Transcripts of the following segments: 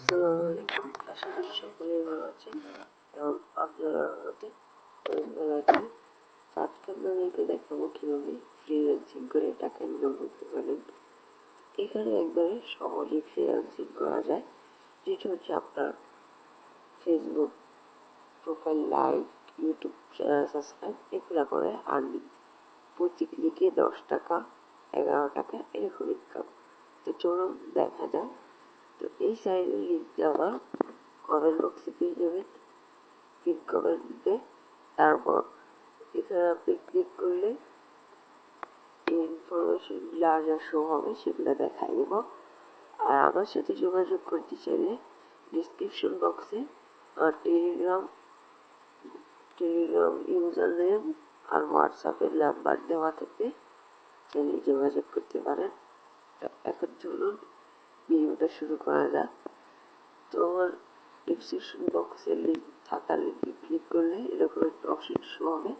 আসসালামু আলাইকুম। আশা করি সকলেই ভালো আছেন এবং আপনারা মতে ভালো আছেন। আজকে আপনাদেরকে দেখাবো কিভাবে ফ্রিল্যান্সিং করে টাকা ইনকাম করতে পারেন। এখানে একবারে সহজে ফ্রিল্যান্সিং করা যায়, যেটা হচ্ছে আপনার Facebook profile like, YouTube channel subscribe এগুলো করে আর্নিং। প্রতি ক্লিকে 10 টাকা, 11 টাকা এরকম ইনকাম। তো চলুন দেখা যায়। তো এই সাইটের লিঙ্কটা আমার কমেন্ট বক্সে পেয়ে যাবেন, পিন কমেন্টে। তারপর এখানে আপনি ক্লিক করলে এই ইনফরমেশনগুলো যা শো হবে সেগুলো দেখাই দেব। আর আমার সাথে যোগাযোগ করতে চাইলে ডিসক্রিপশন বক্সে আমার টেলিগ্রাম ইউজার নেম আর হোয়াটসঅ্যাপের নাম্বার দেওয়া থাকবে, চাইলে যোগাযোগ করতে পারেন। এখন চলুন ভিডিওটা শুরু করা যাক। তো আমার ডিসক্রিপশন বক্সে লিঙ্ক থাকা লিঙ্কে ক্লিক করলে এরকম একটা অপশন শো হবে।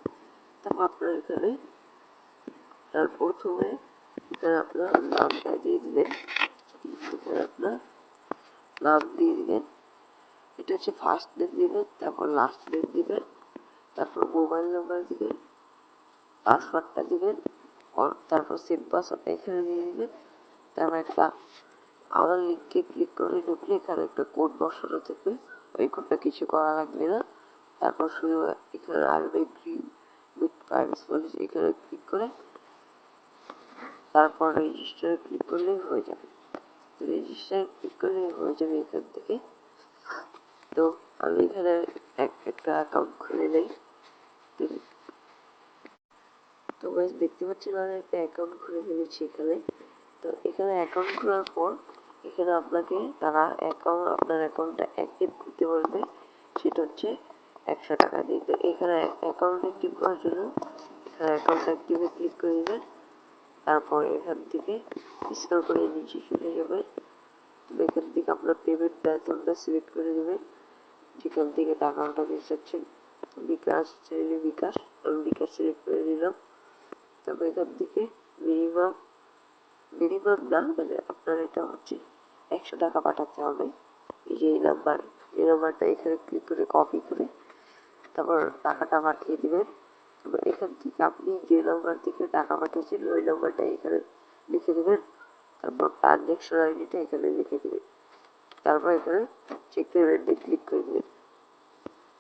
তারপর আপনার এখানে তার প্রথমে এখানে আপনার নামটা দিয়ে দিবেন, এখানে আপনার নাম দিয়ে দিবেন। এটা হচ্ছে ফার্স্ট নেম দিবেন, তারপর লাস্ট নেম দিবেন, তারপর মোবাইল নাম্বার দিবেন, পাসওয়ার্ডটা দিবেন, তারপর সেভ পাসওয়ার্ডটা এখানে দিয়ে দিবেন। তারপর একটা আমার লিঙ্কে ক্লিক করে ঢুকলে এখানে একটা কোড বসানো থাকবে, ওই কোডটা কিছু করা লাগবে না। তারপর শুধু এখানে আসবে গ্রিন উইথ প্রাইভেসি পলিসি, এখানে ক্লিক করে তারপর রেজিস্টারে ক্লিক করলেই হয়ে যাবে। রেজিস্টারে ক্লিক করলে হয়ে যাবে এখান থেকে। তো আমি এখানে একটা অ্যাকাউন্ট খুলে নেই। তো গাইস দেখতে পাচ্ছেন আমি একটা অ্যাকাউন্ট খুলে ফেলেছি এখানে। তো এখানে অ্যাকাউন্ট খোলার পর এখানে আপনাকে তারা আপনার অ্যাকাউন্টটা অ্যাক্টিভ করতে বলবে, সেটা হচ্ছে 100 টাকা দিয়ে। তো এখানে অ্যাকাউন্ট অ্যাক্টিভ করার জন্য এখানে অ্যাকাউন্ট অ্যাক্টিভে ক্লিক করে দেবেন। তারপর এখান থেকে স্ক্রল করে নিচে চলে যাবেন। তো এখান থেকে আপনার পেমেন্ট মেথডটা সিলেক্ট করে দেবেন, যেখান থেকে টাকাটা মেশাচ্ছেন। বিকাশ চাইলে বিকাশ, আমি বিকাশ সিলেক্ট করে দিলাম। তারপর এখান থেকে মিনিমাম না মানে আপনার এটা হচ্ছে 100 টাকা পাঠাতে হবে। এই যে এই নাম্বারটা এখানে ক্লিক করে কপি করে তারপর টাকাটা পাঠিয়ে দিবেন। তারপর এখান থেকে আপনি যে নাম্বার থেকে টাকা পাঠিয়েছেন ওই নাম্বারটা এখানে লিখে দেবেন। তারপর ট্রানজ্যাকশন আইডিটা এখানে লিখে দেবেন। তারপর এখানে চেক পেমেন্টে ক্লিক করে দেবেন।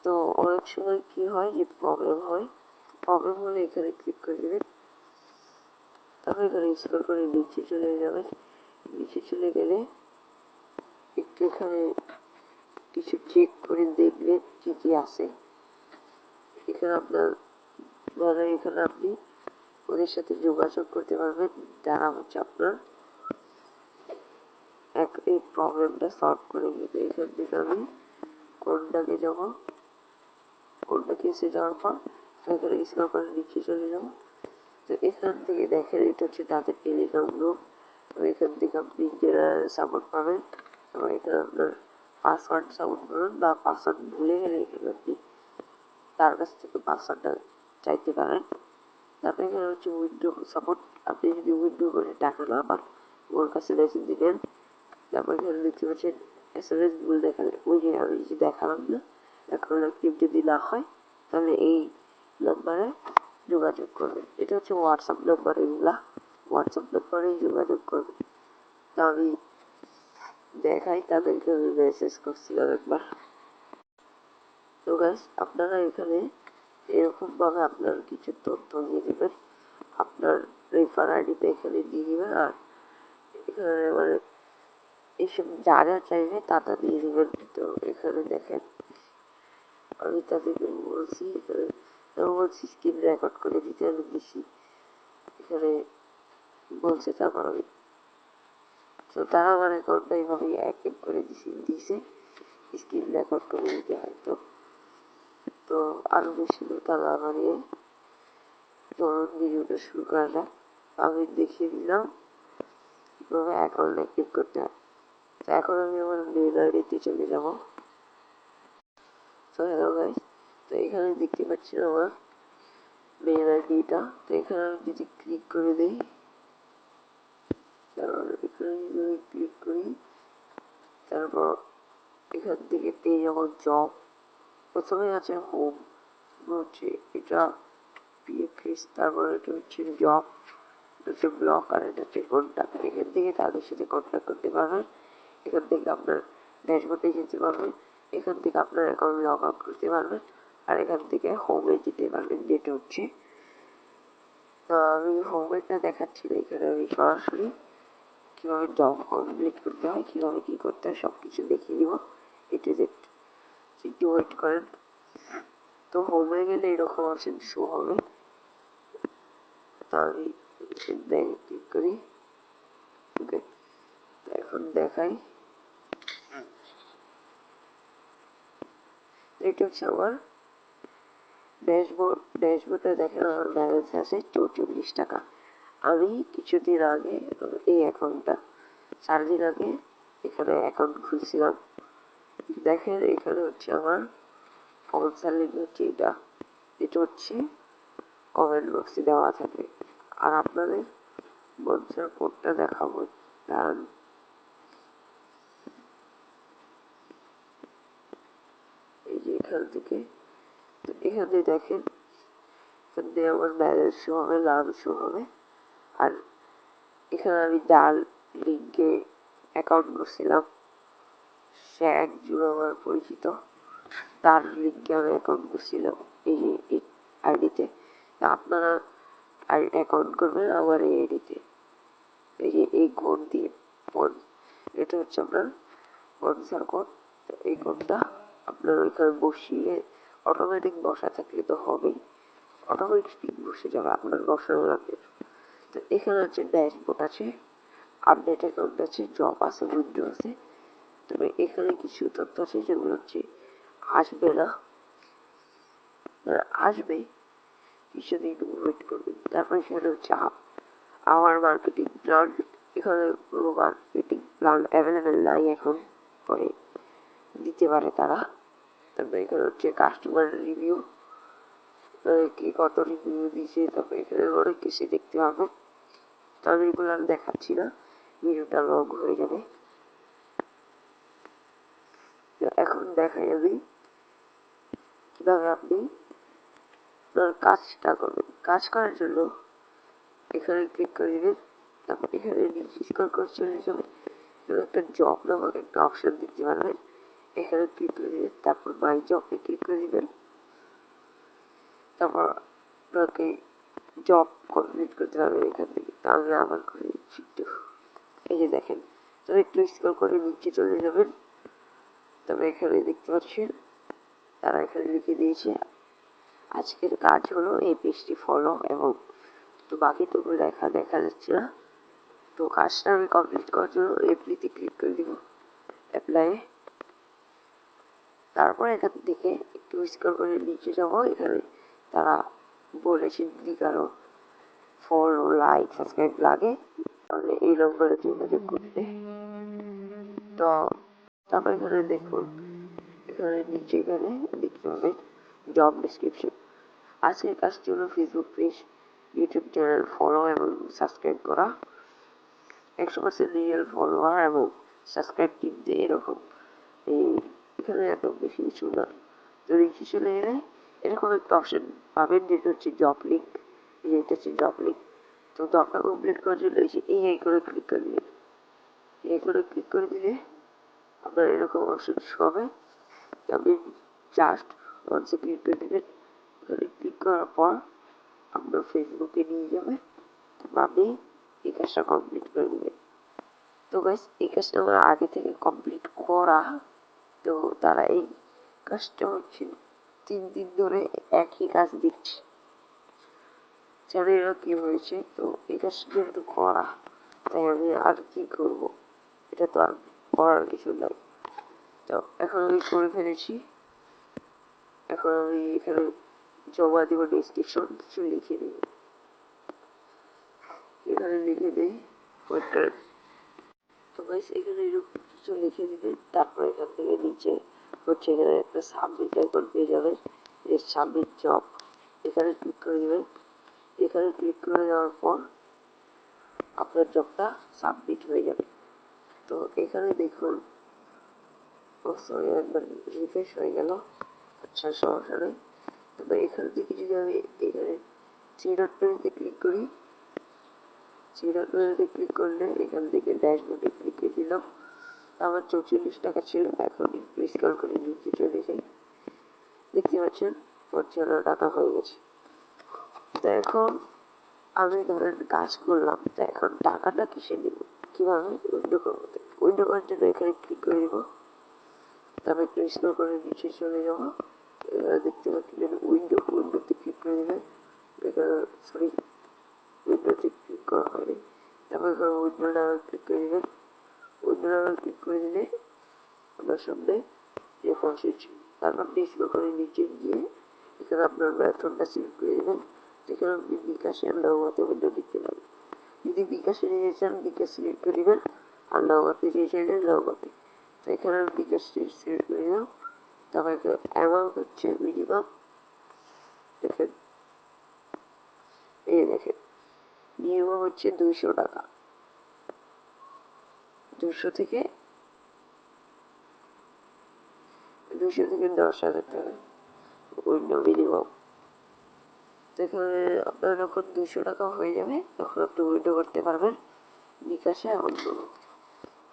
তো অনেক সময় কি হয় যে প্রবলেম হলে এখানে ক্লিক করে দেবেন। তারপর এখানে স্ক্রল করে নিচে চলে যাবেন। নিচে চলে গেলে একটু এখানে কিছু চেক করে দেখবেন কি কি আছে। এখানে আপনার এখানে আপনি ওদের সাথে যোগাযোগ করতে পারবেন, যারা হচ্ছে আপনার এই প্রবলেমটা সলভ করে দেবে। এখান থেকে আমি কোনটাকে যাবো, কোনটাকে এসে যাওয়ার পর এখানে স্ক্রল করে নিচে চলে যাবো। তো এখান থেকে দেখেন এটা হচ্ছে তাদের টেলিগ্রাম গ্রুপ। তো এখান থেকে আপনি সাপোর্ট পাবেন এবং এখানে আপনার পাসওয়ার্ড সাপোর্ট পাবেন, বা পাসওয়ার্ড ভুলে গেলে এখানে আপনি তার কাছ থেকে পাসওয়ার্ডটা চাইতে পারেন। তারপরে এখানে হচ্ছে উইথড্র সাপোর্ট, আপনি যদি উইথড্র করে টাকা না পান ওর কাছে মেসেজ দিবেন। তারপর এখানে দেখতে পাচ্ছেন এসএমএস ভুল দেখালে, ওই যে আমি যে দেখালাম না, অ্যাকাউন্ট অ্যাক্টিভ যদি না হয় তাহলে এই নাম্বারে যোগাযোগ করবেন। এটা হচ্ছে হোয়াটসঅ্যাপ নাম্বার, এগুলা হোয়াটসঅ্যাপ নাম্বারেই যোগাযোগ করবেন। তা আমি দেখাই, তাদেরকে আমি মেসেজ করছিলাম একবার। তো গাইস আপনারা এখানে এরকমভাবে আপনার কিছু তথ্য দিয়ে দেবেন, আপনার রেফার আইডিটা এখানে দিয়ে দেবেন। আর এখানে মানে এইসব যারা চাইবে তারা দিয়ে দেবেন। তো এখানে দেখেন আমি তাদেরকে বলছি, এখানে বলছি স্ক্রিন রেকর্ড করে দিতে আমি দিছি, এখানে বলছে। তারপর আমি তো তারা আমার অ্যাকাউন্টটা এইভাবে অ্যাক্টিভ করে দিছে, স্ক্রিন রেকর্ড করে দিতে হয়। তো আরো বেশি কথা না বাড়িয়ে চলুন ভিডিওটা শুরু করা যাক। আমি দেখিয়ে দিলাম কিভাবে অ্যাকাউন্ট অ্যাক্টিভ করতে হয়। তো এখন আমি আমার মেল আইডিতে চলে যাব। তো হ্যালো গাইস, তো এখানে দেখতে পাচ্ছেন আমার মেল আইডিটা। তো এখানে আমি যদি ক্লিক করে দিই, তারপর এখানে যদি ক্লিক করি, তারপর এখান থেকে পেয়ে যাবো জব। প্রথমে আছে হোম, হচ্ছে এটা পিএফএস, তারপরে এটা হচ্ছে জব, এটা হচ্ছে ব্লক, আর এটা হচ্ছে কন্ট্যাক্ট। এখান থেকে তাদের সাথে কন্ট্যাক্ট করতে পারবেন, এখান থেকে আপনার ড্যাশবোর্ডে যেতে পারবেন, এখান থেকে আপনার অ্যাকাউন্ট লগ আউট করতে পারবেন, আর এখান থেকে হোমে যেতে পারবেন, যেটা হচ্ছে আমি হোমওয়ার্কটা দেখাচ্ছি না, এখানে আমি সরাসরি কীভাবে জব কমপ্লিট করতে হয়, কীভাবে কী করতে হয় সব কিছু দেখিয়ে দিব। এটু জেড, একটু ওয়েট করেন। তো হোমে গেলে এরকম অপশন শো হবে, তা আমি ক্লিক করি। ওকে, এখন দেখাই। এটা হচ্ছে আমার ড্যাশবোর্ড। ড্যাশবোর্ডে দেখেন আমার ব্যালেন্স আছে 44 টাকা। আমি কিছুদিন আগে এই অ্যাকাউন্টটা 4 দিন আগে এখানে অ্যাকাউন্ট খুলছিলাম। দেখেন এখানে হচ্ছে আমার স্পন্সর লিঙ্ক হচ্ছে এটা হচ্ছে কমেন্ট বক্সে দেওয়া থাকবে। আর আপনাদের স্পন্সর কোডটা দেখাবো, দাঁড়ান। এই যে এখান থেকে, তো এখানে দেখেন, এখান থেকে আমার ব্যালেন্স শো হবে, লাভ শো হবে। আর এখানে আমি যার লিঙ্কে অ্যাকাউন্ট করছিলাম, সে একজন আমার পরিচিত, তার লিঙ্কে আমি অ্যাকাউন্ট করছিলাম এই আইডিতে। আপনারা অ্যাকাউন্ট করবেন আমার এই আইডিতে, এই যে এই কোড দিয়ে এটা হচ্ছে আপনার স্পন্সর কোড। তো এই কোডটা আপনার ওইখানে বসিয়ে অটোমেটিক বসা থাকলে তো হবেই, অটোমেটিক বসে যাবে, আপনার বসানো লাগবে। তো এখানে হচ্ছে ড্যাশবোর্ড আছে, আপডেট অ্যাকাউন্ট আছে, জব আছে, উইন্ডো আছে। তবে এখানে কিছু তথ্য আছে যেগুলো হচ্ছে আসবে না, আসবে কিছুদিন ওয়েট করবেন। তারপর এখানে হচ্ছে আমার মার্কেটিং প্ল্যান, এখানে কোনো মার্কেটিং প্ল্যান অ্যাভেলেবেল নাই এখন, পরে দিতে পারে তারা। তারপরে এখানে হচ্ছে কাস্টমার রিভিউ, কি কত রিভিউ দিয়েছে, তারপরে এখানে অনেক কিছু দেখতে পাবো। তো আমি এগুলো আর দেখাচ্ছি না, ভিডিওটা লং হয়ে যাবে। এখন দেখাই আমি কিভাবে আপনি আপনার কাজটা করবেন। কাজ করার জন্য এখানে ক্লিক করে দিবেন, তারপর এখানে নিচে স্ক্রল করে চলে যাবে, একটা জব নামক একটা অপশন দেখতে পারবেন, এখানে ক্লিক করে দিবেন, তারপর মাই জবে ক্লিক করে দিবেন। তারপর আপনাকে জব কমপ্লিট করতে পারবেন এখান থেকে। তা আমি আবার করে দিচ্ছি একটু, এই যে দেখেন। তো একটু স্ক্রল করে নিচে চলে যাবেন, তবে এখানে দেখতে পাচ্ছেন তারা এখানে লিখে দিয়েছে আজকের কাজ হলো এই পেজটি ফলো, এবং তো বাকিটুকু দেখা যাচ্ছে না। তো কাজটা আমি কমপ্লিট করার জন্য এপ্লিতে ক্লিক করে দিব, অ্যাপ্লাই। তারপর এখান থেকে একটু স্ক্রল করে নিচে যাব, এখানে তারা বলেছে যদি কারো ফলো, লাইক, সাবস্ক্রাইব লাগে তাহলে এই নম্বরে যোগাযোগ করতে। তো তারপর এখানে দেখুন, এখানে নিচে এখানে দেখতে পাবেন জব ডেসক্রিপশন। আজকের কাজটি হলো Facebook page, YouTube channel follow এবং সাবস্ক্রাইব করা, 100% রিয়েল ফলোয়ার এবং সাবস্ক্রাইব কিনতে এরকম। এই এখানে এত বেশি কিছু না। তো নিচে চলে এলে এরকম একটা অপশন পাবেন যেটা হচ্ছে জব লিঙ্ক, এটা হচ্ছে জব লিঙ্ক। তো জবটা কমপ্লিট করার জন্য এই করে ক্লিক করে দিবেন, এই করে ক্লিক করে দিলে আপনার এরকম অপশন হবে। আপনি জাস্ট ওয়ান্সে ক্লিক করে দেবেন, ওখানে ক্লিক করার পর আপনার ফেসবুকে নিয়ে যাবে, তারপর আপনি এই কাজটা কমপ্লিট করে দেবেন। তো গাইস এই কাজটা আমার আগে থেকে কমপ্লিট করা, তো তারা এই কাজটা হচ্ছে 3 দিন ধরে একই কাজ দিচ্ছে, জানি না কি হয়েছে। তো এই কাজটা যেহেতু করা, তাই আমি আর কি করব, এটা তো আর করার কিছু নাই। তো এখন আমি করে ফেলেছি, এখন আমি এখানে জমা দিব, ডেসক্রিপশন কিছু লিখে দিই, এখানে লিখে দিই ওয়েটার। তো গাইস এখানে এরকম কিছু লিখে দিবেন, তারপর এখান থেকে নিচে হচ্ছে এখানে একটা সাবমিট আইকন পেয়ে যাবেন, এই সাবমিট জব, এখানে ক্লিক করে দিবেন। এখানে ক্লিক করে দেওয়ার পর আপনার জবটা সাবমিট হয়ে যাবে। তো এখানে দেখুন ও সরি, একবার রিফ্রেশ হয়ে গেল। আচ্ছা, সমস্যা নেই। তবে এখান থেকে যদি আমি এখানে থ্রি ডট মেনুতে ক্লিক করি, থ্রি ডট মেনুতে ক্লিক করলে এখান থেকে ড্যাশবোর্ডে ক্লিক করে দিলাম। আমার 44 টাকা ছিল, এখন স্ক্রল করে নিচে চলে যাই, দেখতে পাচ্ছেন 55 টাকা হয়ে গেছে। তো এখন আমি ধরেন কাজ করলাম, তো এখন টাকাটা কিসে দিব, কিভাবে উইন্ডো করবো? উইন্ডো করার জন্য এখানে ক্লিক করে দিব, তারপর একটু স্ক্রল করে নিচে চলে যাবো। এবার দেখতে পাচ্ছেন উইন্ডোতে ক্লিক করে দেবেন। সরি, উইন্ডোতে ক্লিক করা হয়নি। তারপর এখানে উইন্ডো নামে ক্লিক করে দেবেন। উইন্ডো নামে ক্লিক করে দিলে আপনার সামনে রেফারেন্স হচ্ছে। তারপর আপনি স্ক্রল করে নিচে গিয়ে এখানে আপনার মেথডটা সিলেক্ট করে দেবেন। এখানে আপনি বিকাশে আর নগদে উইন্ডো দিতে পারেন। যদি বিকাশে নিয়ে চান বিকাশ সিলেক্ট করে দেবেন, আর নগদে নিয়ে চাইলে নগদে। তো এখানে আমি বিকাশ সিলেক্ট করে দিলাম। তারপর অ্যামাউন্ট হচ্ছে মিনিমাম, দেখেন, এই দেখেন মিনিমাম হচ্ছে 200 টাকা, 200 থেকে 10,000 টাকা উইন্ডো মিনিমাম। তো এখানে আপনার যখন 200 টাকা হয়ে যাবে তখন আপনি উইন্ডো করতে পারবেন বিকাশে অন্য।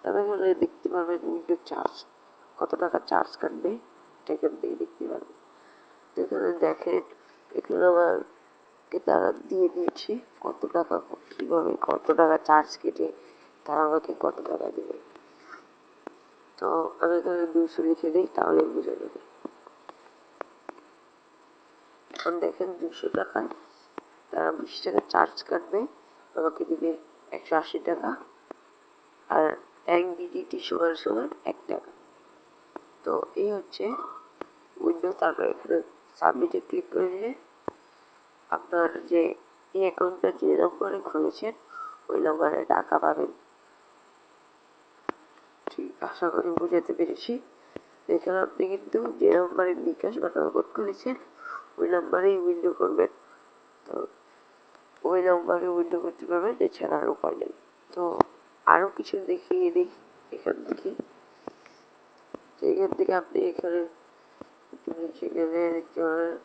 তবে এখানে দেখতে পারবেন উইন্ডো চার্জ, কত টাকা চার্জ কাটবে এটা এখান থেকে দেখতে পারবেন। তো এখানে দেখেন, এখানে আমাকে তারা দিয়ে দিয়েছে কত টাকা, কীভাবে কত টাকা চার্জ কেটে তারা আমাকে কত টাকা দেবে। তো আমি এখানে 200 লিখে দিই, তাহলে বুঝে যাবে। এখন দেখেন 200 টাকায় তারা 20 টাকা চার্জ কাটবে, আমাকে দিবে 180 টাকা, আর 1 ডিজিটি সমান 1 টাকা। তো এই হচ্ছে উইন্ডো। তারপর এখানে সাবমিটে ক্লিক করে দিলে আপনার যে এই অ্যাকাউন্টটা যে নম্বরে খুলেছেন ওই নম্বরে টাকা পাবেন। ঠিক, আশা করি বুঝাতে পেরেছি। এখানে আপনি কিন্তু যে নম্বরে বিকাশ বা নগদ খুলেছেন ওই নম্বরেই উইন্ডো করবেন। তো ওই নম্বরে উইন্ডো করতে পারবেন, এছাড়া আর উপায় নেই। তো আরও কিছু দেখিয়ে দিই এখান থেকে। আপনি এখানে নিচে গেলে দেখতে পারেন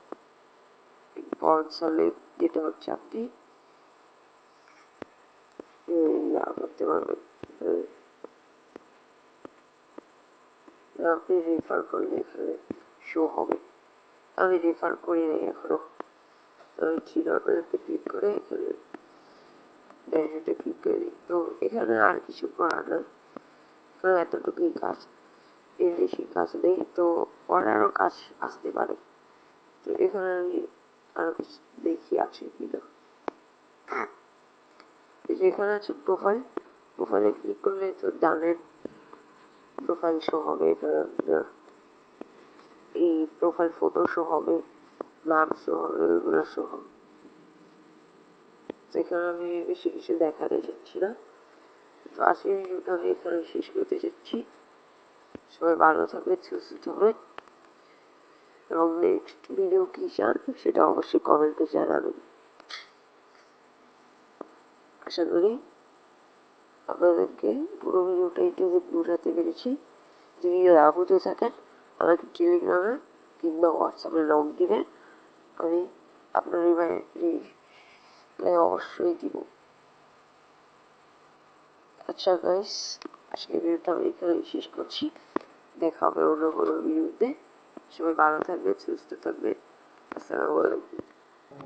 বলসালে, যেটা হচ্ছে আপনি না করতে পারবেন। আপনি রেফার করলে এখানে শো হবে, আমি রেফার করি নাই এখনো। থ্রি ডট মেনুতে ক্লিক করে এখানে ড্যাশবোর্ডে ক্লিক করে দিই। তো এখানে আর কিছু করার না, এখানে এতটুকুই কাজ, এর বেশি কাজ নেই। তো পরে আরও কাজ আসতে পারে, তো এখানে আমি আরও কিছু দেখি আছে কিনা। এখানে আছে প্রোফাইল, প্রোফাইলে ক্লিক করলে তো জানেন প্রোফাইল শো হবে। এখানে এই প্রোফাইল ফটো শো হবে, নাম শো হবে, এগুলো শো হবে। এখানে আমি বেশি কিছু দেখাতে চাচ্ছি না। তো আজকের ভিডিওটা আমি এখানে শেষ করতে চাচ্ছি। সবাই ভালো থাকবে, সুস্থ থাকবে, এবং নেক্সট ভিডিও কি চান সেটা অবশ্যই কমেন্টে জানাবেন। আশা করি আপনাদেরকে পুরো ভিডিওটা একটু বোঝাতে পেরেছি। যদি না বুঝে থাকেন আমাকে টেলিগ্রামে কিংবা হোয়াটসঅ্যাপে নক দিবেন, আমি আপনার রিপ্লাই অবশ্যই দিব। আচ্ছা গাইস, আজকের ভিডিওটা আমি এখানে শেষ করছি। দেখা হবে অন্য কোনো ভিডিওতে। সবাই ভালো থাকবে, সুস্থ থাকবে। আসসালামু আলাইকুম।